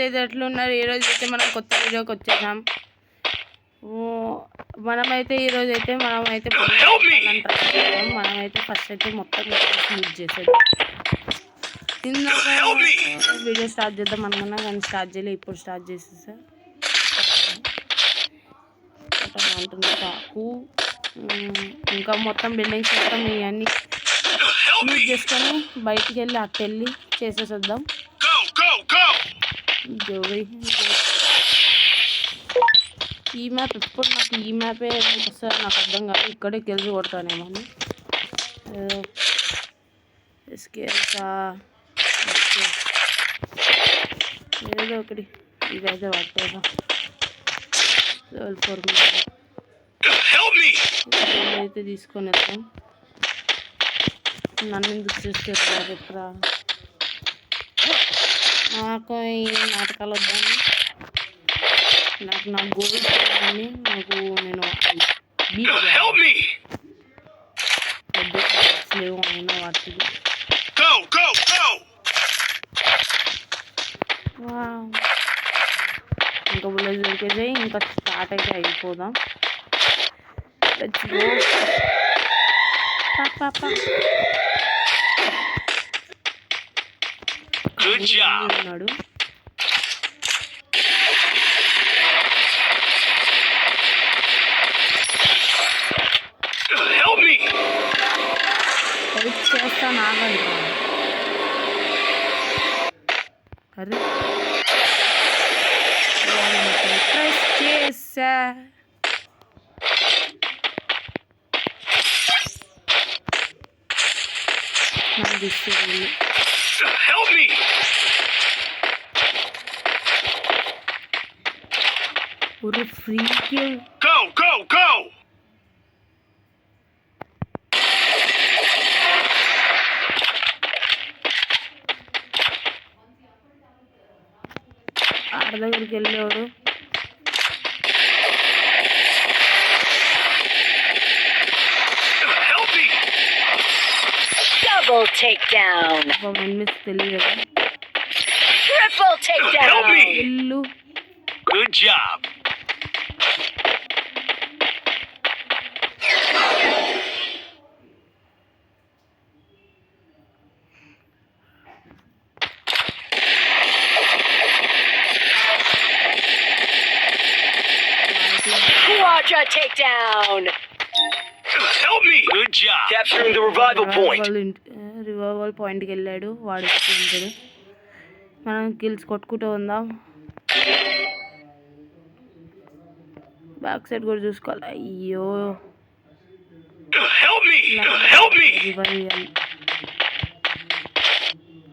ఎట్లున్నారు? ఈరోజు అయితే మనం కొత్త వీడియోకి వచ్చేసాం. మనమైతే మనమైతే ఫస్ట్ అయితే మొత్తం యూజ్ చేసేది. ఇందాక వీడియో స్టార్ట్ చేద్దాం అనుకున్నా కానీ స్టార్ట్ చేయలేదు. ఇప్పుడు స్టార్ట్ చేసేసా అంటుంది కాకు. ఇంకా మొత్తం బిల్డింగ్స్ మొత్తం ఇవన్నీ యూజ్ చేసుకొని బయటికి వెళ్ళి అట్టెళ్ళి చేసేసొద్దాం. ఈ మ్యాప్ ఎప్పుడు నాకు ఈ మ్యాపే వస్తుంది నాకు అర్థం కాదు. ఇక్కడే గెలిచి కొడతానేమో అని ఏదో ఒకటి ఇదైతే పట్టేదా అయితే తీసుకొని వెళ్తాం. నన్ను ఎందుకు చూస్తారు ఎప్పుడా? నాకు ఈ నాటకాలు వద్దాన్ని, నాకు నా గోల్ చేయాలని నాకు నేను లేవు అయినా వాటికి ఇంకా బుల్లెట్ దొరికేది. ఇంకా స్టార్ట్ అయితే అయిపోదాం. ఉన్నాడు చేస్తా నాగండి. అరే ప్రెస్ చేసా. నాకు తీసుకెళ్ళి ஒரு ఫ్రీకి ఆడ దగ్గరికి వెళ్ళేవాడు. Double takedown. తెలియదు. Triple takedown. ఇల్లు. Good job. Quadra takedown. Help me. Good job. Capturing the revival point. Revival పాయింట్కి వెళ్ళాడు. వాడు ఉంటాడు. మనం కిల్స్ కొట్టుకుంటూ ఉందాం. బ్యాక్ సైడ్ కూడా చూసుకోవాలి. అయ్యో రివైవల్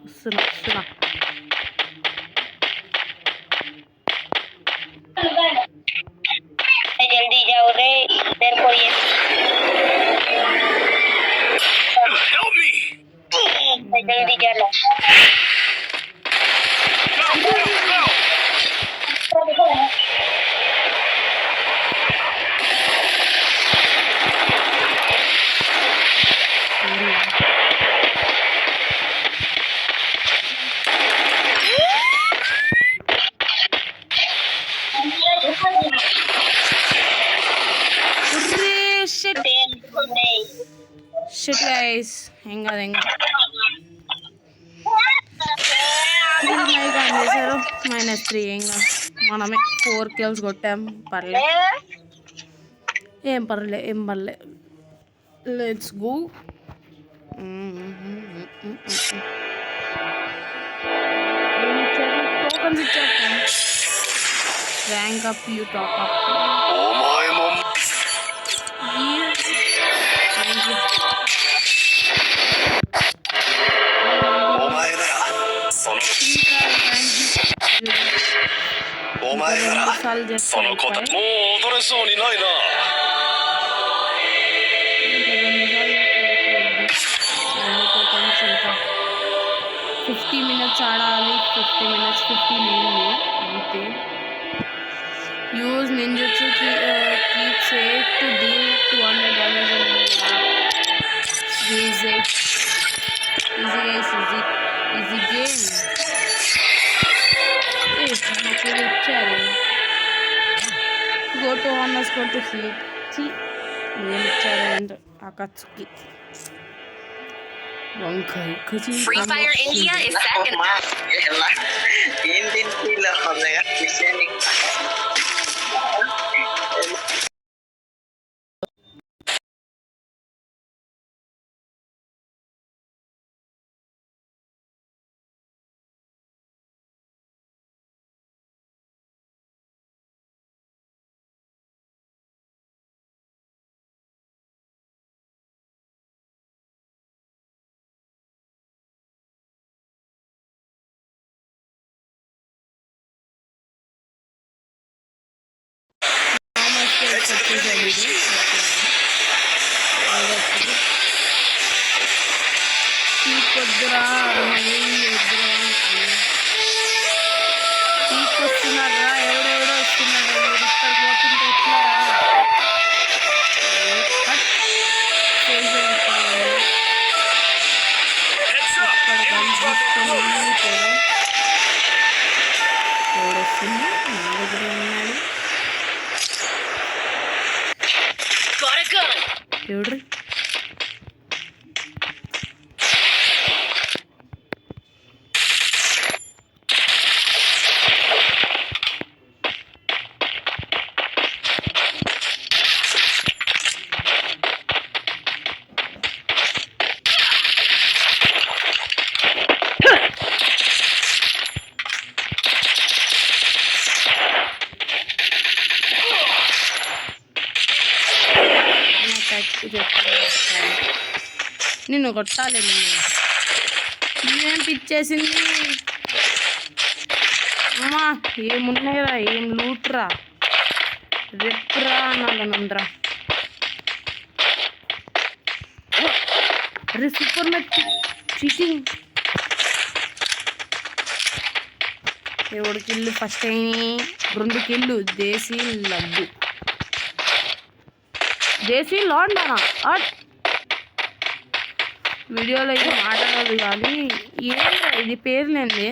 వస్తున్నా. जल्दी जाओ रे इधर को ये Help me. जल्दी चलो షిట్ గైస్. ఏం కాదు చేశారు. -3. ఏం కాదు, మనమే 4 kills కొట్టాం. ఏం పర్లే. Let's go. టోకన్స్ ఇచ్చారు. Rank up, you top up. సార్లు చేస్తాను. 50 minutes ఆడాలి. 50 minutes 50 minutes అంతే. Use ninjutsu keep safe to deal 200 damage on easy guys, easy game. 2 ఏం ఇచ్చారో ఏంటో ఆ ఖర్చుకి వంకాయ Free Fire India is second. ఏంటి ఇలా కొత్తగా విషయాన్ని వద్దురా వస్తున్నాడు రా ఎవడెవడో వస్తున్నాడు ఇక్కడ పోతుంటే ఎట్లా ఇక్కడ కనిపిస్తుంది ఎవడొస్తుంది నా దగ్గర ఉన్నాడు ఎవడ్రి నిన్ను కొట్టాలి నువ్వేం పిచ్చేసింది అమ్మా ఏమున్నాయిరా ఏం లూట్రా రెప్రా అనాలనుందిరా అరే సూపర్ మ్యాచ్ చీటింగ్ ఎవడు కిల్లు ఫస్ట్ అయినాయి 2 కిల్లు దేశీ లడ్డు దేశీ లాండానా వీడియోలో అయితే మాట్లాడదు కానీ ఏంటో ఇది పేర్లేండి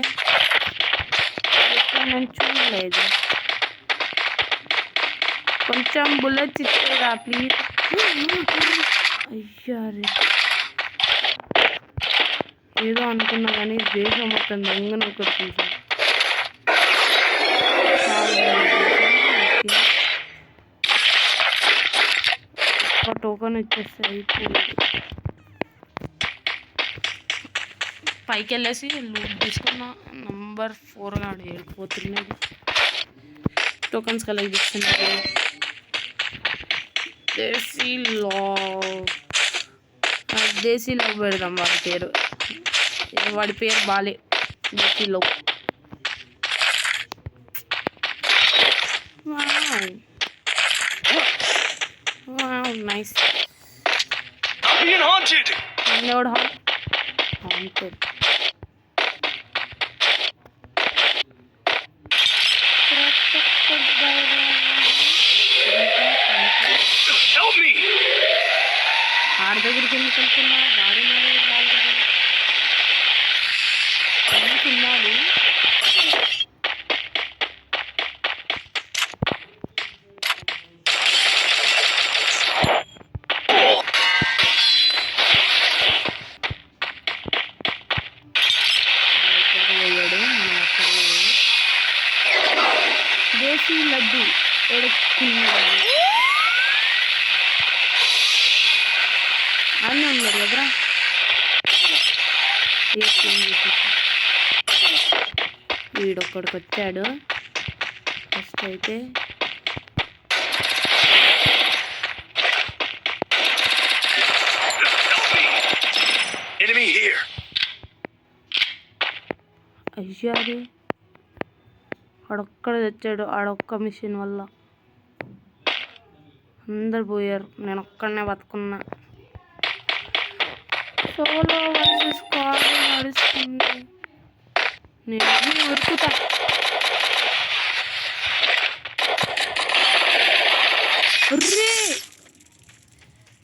నేను చూడలేదు కొంచెం బుల్లెట్స్ ఇచ్చేదా ప్లీజ్ అయ్యారే ఏదో అనుకున్నా కానీ దేశం మొత్తం దొంగన కొడుతుంది ఒక టోకన్ ఇచ్చేస్తే అయిపోయింది పైకి వెళ్ళేసి లూట్ తీసుకున్న నంబర్ 4 గాడు వెళ్ళిపోతున్నది టోకన్స్ కలెక్ట్ చేస్తున్నారు దేశీ లవ్ పెడదాం వాడి పేరు బాలే దేశీ love nice haunted Help me! ఆడి దగ్గరికి ఎందుకు వెళ్తున్నా వాడి నా దగ్గర రాదు కదా ఎందుకు తిన్నాడు దేశీ లడ్డు ఎడుక్కున్నాడు అన్నీ ఉన్నాడు కదరా వీడొక్కడికి వచ్చాడు ఫస్ట్ అయితే అయ్యాది ఆడొక్కడ తెచ్చాడు ఆడొక్క మిషన్ వల్ల అందరు పోయారు నేను ఒక్కడనే బతుకున్నా సోలో వర్సెస్ స్క్వాడ్ నడుస్తుంది నేను ఉరుకుతా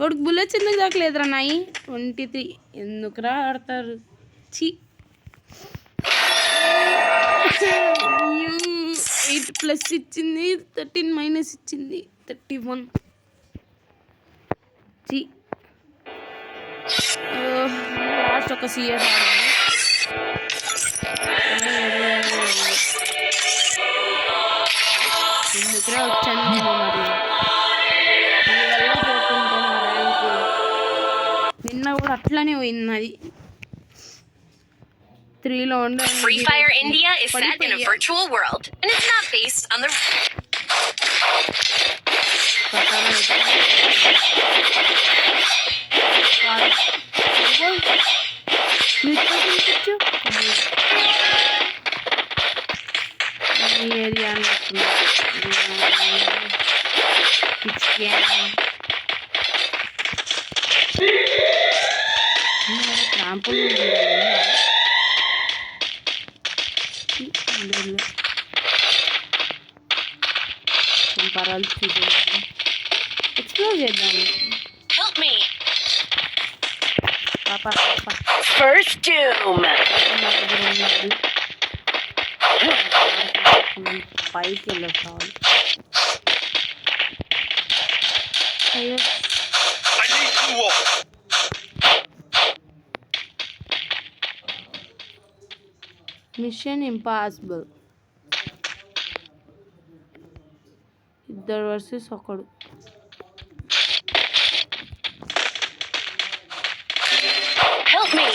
వాడికి బుల్లెట్స్ ఎందుకు దాకలేదురా నాయి 23 ఎందుకురా ఆడతారు చి 8+ ఇచ్చింది 13- ఇచ్చింది 31 జీ లాస్ట్ ఒక సిఎస్ ఎందుకురా వచ్చాను నేను మరి నీ వల్ల పోతుంటే నా ర్యాంకు నిన్న కూడా అట్లానే పోయింది అది 3లో ఉండే Free Fire India is set in a virtual world and it's not based on the. Area ట్రాంపుల్ పరాలు చూసేసి ఎక్స్ప్లోర్ చేద్దాము. Help me. పాప First doom. పైకి వెళ్ళొచ్చావాలి. అయ్యో I need you all. Mission impossible ఇద్దరు వర్సెస్ ఒకడు. Help me.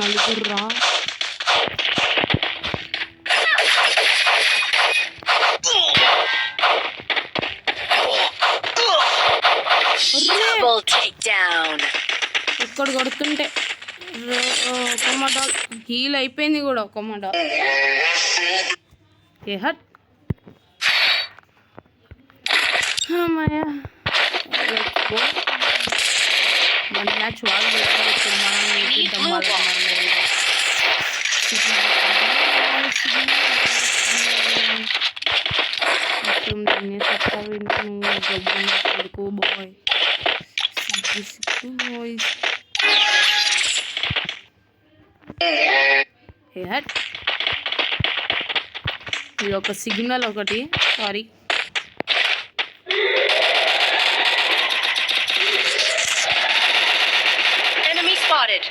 నలుగురు రా Double takedown. ఇక్కడ కొడుతుంటే కొమ్మడాల్ హీల్ అయిపోయింది కూడా కొమ్మడాల్. ఏ హట్ అమ్మాయ్యా మన మ్యాచ్ వాళ్ళు పెట్టారు. మనం చూద్దాం కొడుకు బాయ్ బాయ్స్. ఇది ఒక సిగ్నల్ ఒకటి sorry Enemy spotted.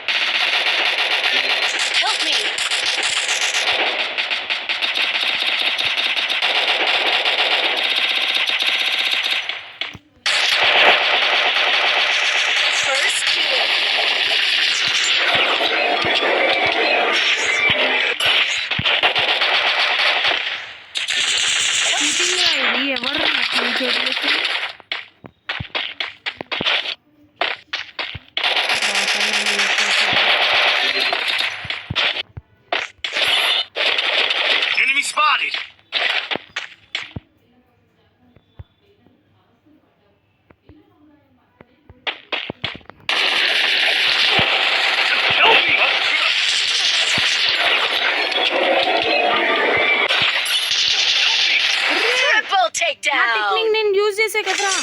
Help me. First kill. ఇది ఎవరు నాకు చేయలేదు. Enemy spotted. Help me. Triple takedown. Technique నేను యూజ్ చేసే కదరా.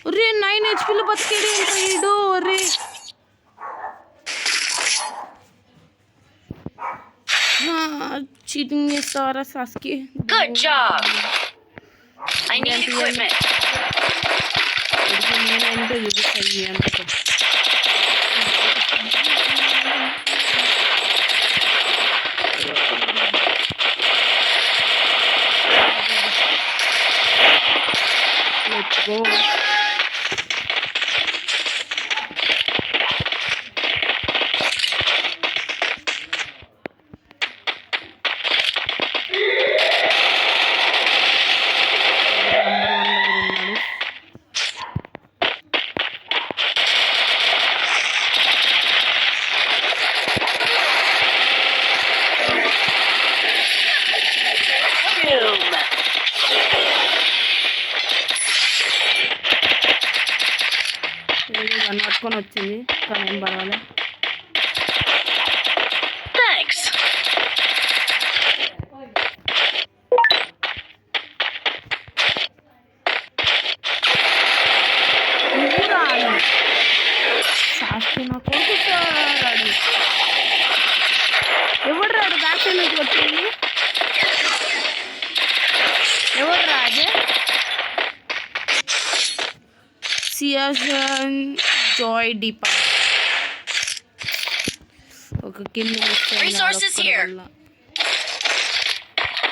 ఒరే 9 హెచ్పీలో బతికేడు ఏంటో ఒరే. Cheating చేస్తావరా సాస్కి. Good job. I need equipment. నేనంటే చూపిస్తాయి అనుకో. Let's go. Doom. గన్ పట్టుకొని వచ్చింది కానీ ఏం పర్వాలేదు. Thanks. నువ్వు రాడు శాస్త్రి నా కొడుకు రాడు. ఎవరు రాడు బ్యాక్ సైడ్ నుంచి వచ్చింది. ఎవరు రాజే సియాస్ జాయ్ డీపా ఒక కింద Resources here.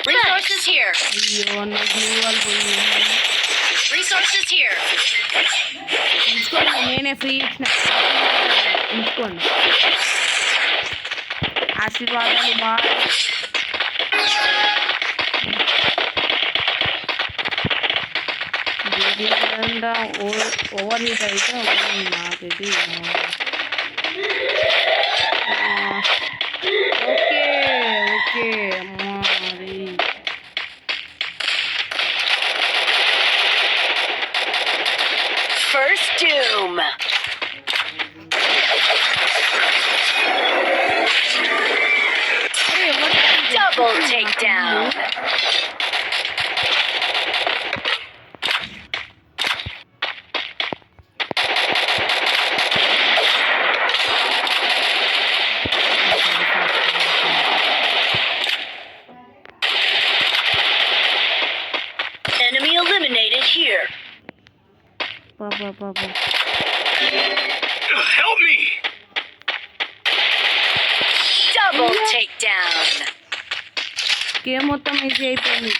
Resources here. అయ్యో నా గ్లూ వాల్ పోయింది. Resources here. ఉంచుకోండి నేనే ఫ్రీ ఇచ్చిన ఉంచుకోండి ఆశీర్వాదాలు బాగా ఓవర్ హీట్ అయితే నాకు ఇది ఓకే ఓకే అమ్మా మరి First doom. Double takedown. Enemy eliminated here. Papa. Help me! Double takedown. Game మొత్తం ఈజీ అయిపోయింది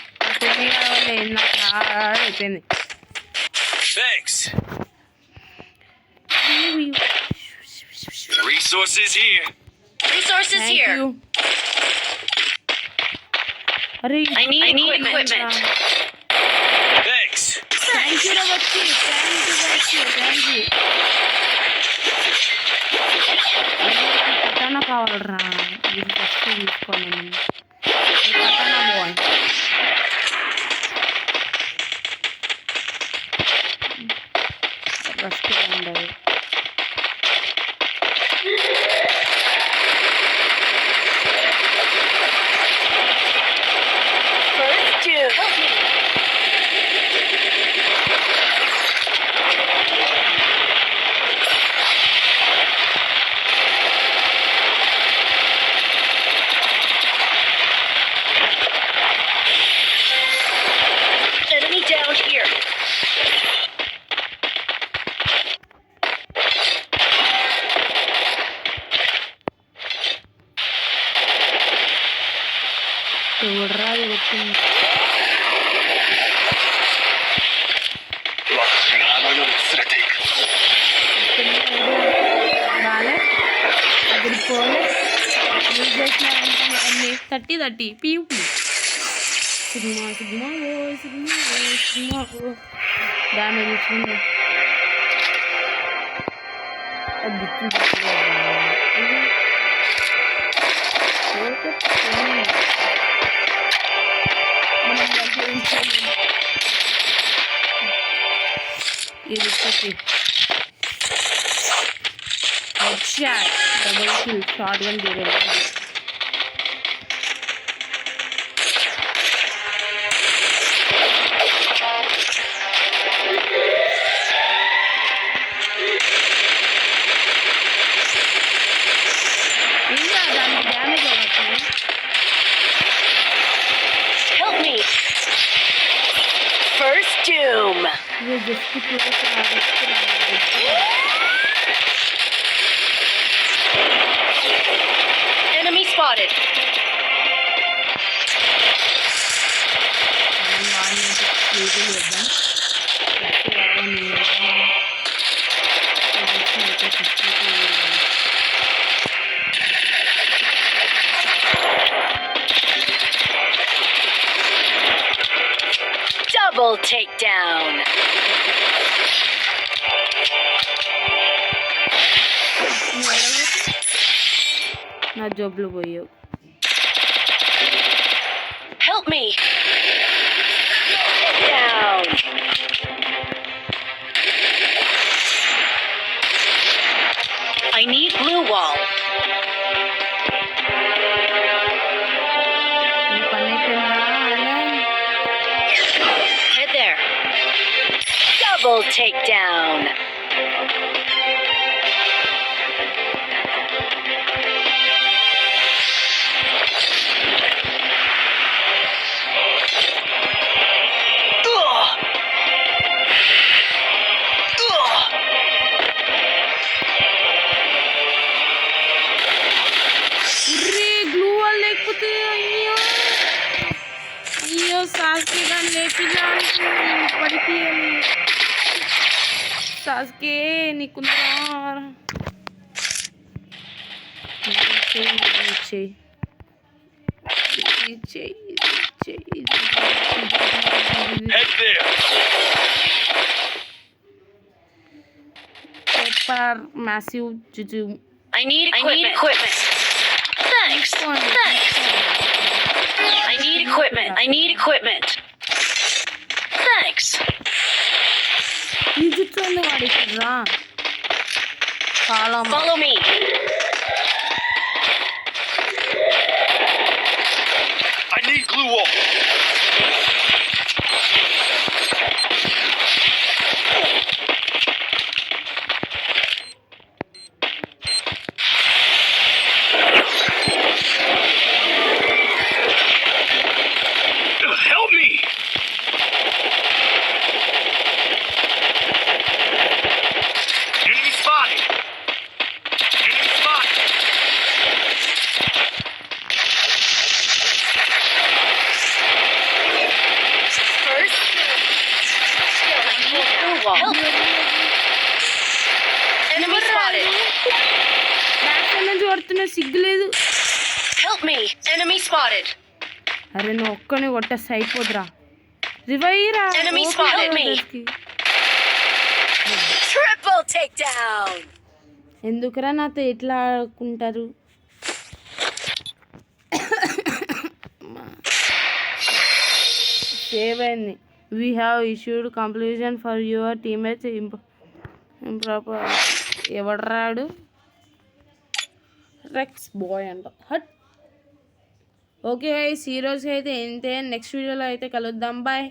నాకు హార్డ్ అయిపోయింది Thanks. Resources here. Resources thank here. You అరే I need equipment. Thanks. Thank you వచ్చి థ్యాంక్ యూ కటానా కావాలరా ఇది ఫస్ట్ తీసుకోవాలి నేను కటానా బాయ్ ఫస్ట్ ఉండదు First doom. Enemy down here. ఎవర్రా ఇది వచ్చింది బాలే అదిరిపోలే యూజ్ చేసినారంటే అన్ని 30 పీపీ సినిమా డ్యామేజ్ ఇచ్చింది అది ఇది వచ్చేసి shot double kill short gun తీరదు ఇంకా దానికి డ్యామేజ్ అవ్వచ్చు Help me. First doom. ఇది just close Enemy spotted. Double takedown. నా జబ్బులు పోయావు Help me. Down. I need blue wall. నీ పని అయిపోయిందా Head there. Double takedown. Ugh. Ugh. సాస్కి కానీ లేపిలా పడికి సాస్కే నీకుందా Head there. పేపర్ మ్యాసివ్ జుజు I need equipment. Thanks. I need equipment. Thanks. ఈ జుట్టు వాడిరా చాలా Follow me. I need glue wall. Help me! Enemy spotted! Enemy spotted! First. I need blue wall. Help. Enemy spotted. Back side నుంచి కొడుతున్నా సిగ్గులేదు. Help me. Enemy spotted. అరే నువ్వు ఒక్కని కొట్టేస్తే అయిపోద్రా రివైరా Enemy spotted me. Triple takedown. ఎందుకురా నాతో ఎట్లా ఆడుకుంటారు సేవ్ అయింది we have issued completion for your teammates improper ఎవడరాడు రెక్స్ బాయ్ అంట హట్ ఓకే గైస్ ఈ రోజుకి అయితే ఇంతే నెక్స్ట్ వీడియోలో అయితే కలుద్దాం బాయ్